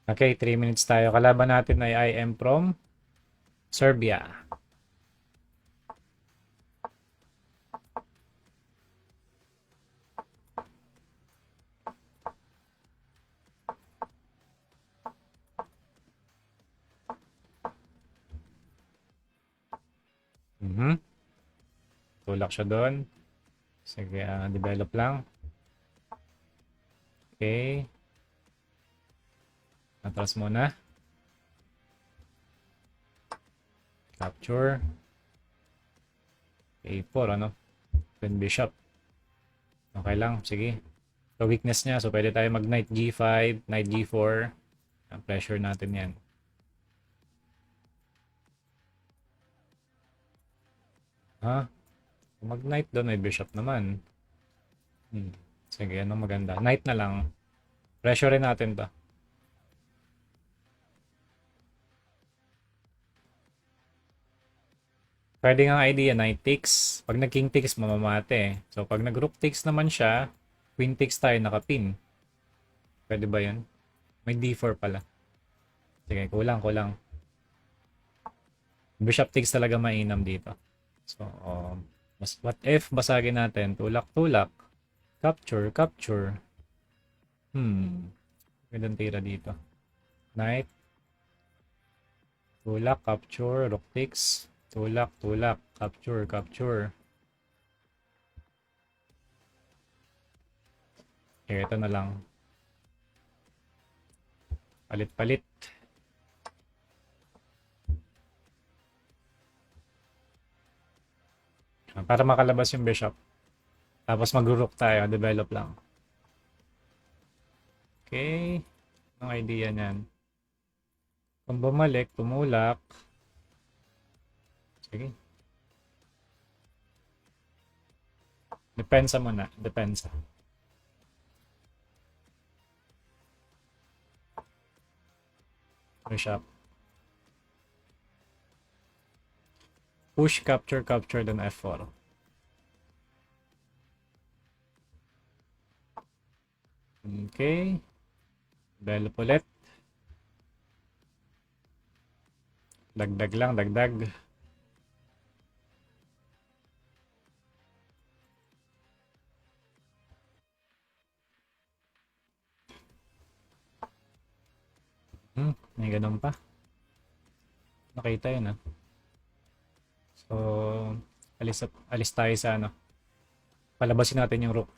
Okay, 3 minutes tayo. Kalaban natin ay I am from Serbia. Mhm. Tulak siya doon. Sige, develop lang. Okay. Atras muna. Capture. A4, ano? Then bishop. Okay lang, sige. So, weakness niya. So, pwede tayo mag knight G5, knight G4. Pressure natin yan. Ha? Mag knight doon, may bishop naman. Sige, anong maganda? Knight na lang. Pressure rin natin to. Pwede nga idea, knight takes. Pag nag-king takes, mamamate. So, pag nag-rook takes naman siya, queen takes tayo, nakapin. Pwede ba yun? May d4 pala. Sige, kulang. Bishop takes talaga mainam dito. So, what if basagin natin? Tulak. Capture. Magandang tira dito. Knight. Tulak, capture, rook takes. Tulak, capture. Okay, ito na lang. Palit. Para makalabas yung bishop. Tapos mag-rook tayo, develop lang. Okay. Anong idea niyan? Kung bumalik, tumulak. Sige. Depensa muna. Depensa. Bishop. Push, capture, then F4. Okay. Develop ulit. Dagdag lang. May ganun pa. Nakita yun, ah. So, alis tayo sa ano. Palabasin natin yung rook.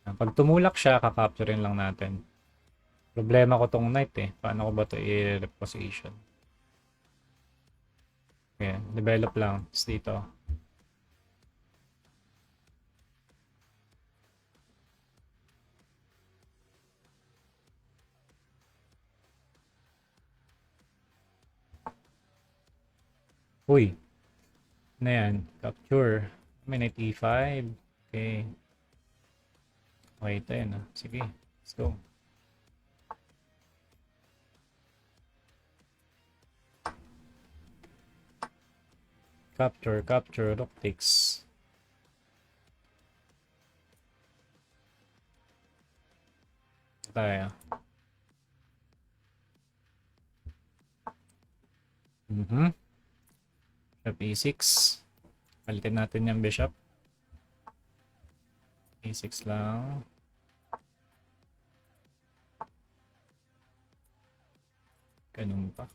Pag tumulak siya, kakapturein lang natin. Problema ko tong knight eh. Paano ko ba ito i-reposition? Okay, develop lang. Tapos dito. Uy, na yan. Capture. May knight E5. Okay. Okay, ito yun. Sige, let's go. Capture, rook takes. Tayo. Bishop E6. Palitin natin yung bishop. E6 lang. Ganun pa.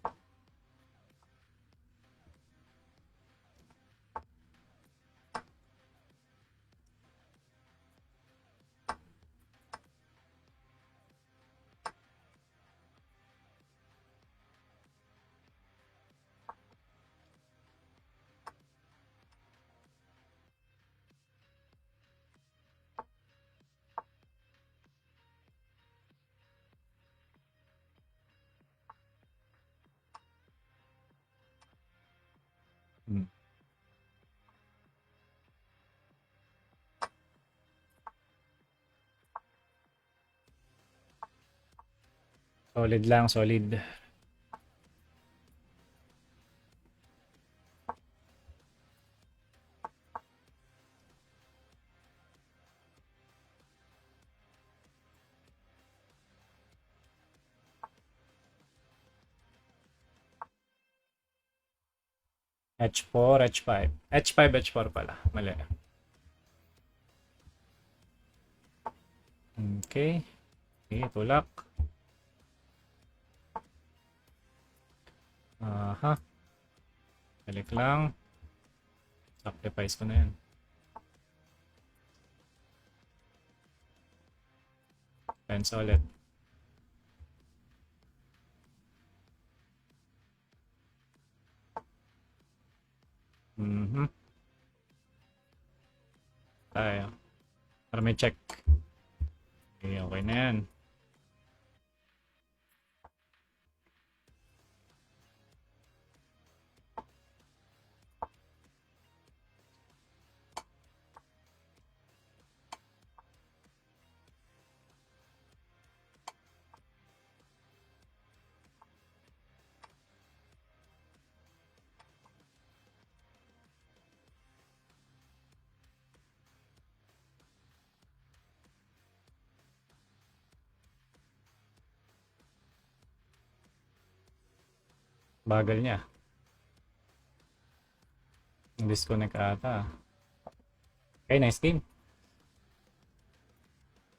Solid lang, solid. H4, H5. H5, H4 pala. Mali. Okay. Okay, tulak. Aha. Balik lang. Sacrifice ko na yan. Fence ulit. Tayo. Para may check. Okay, okay na yan. Bagal niya. Disconnect ata. Okay, nice game.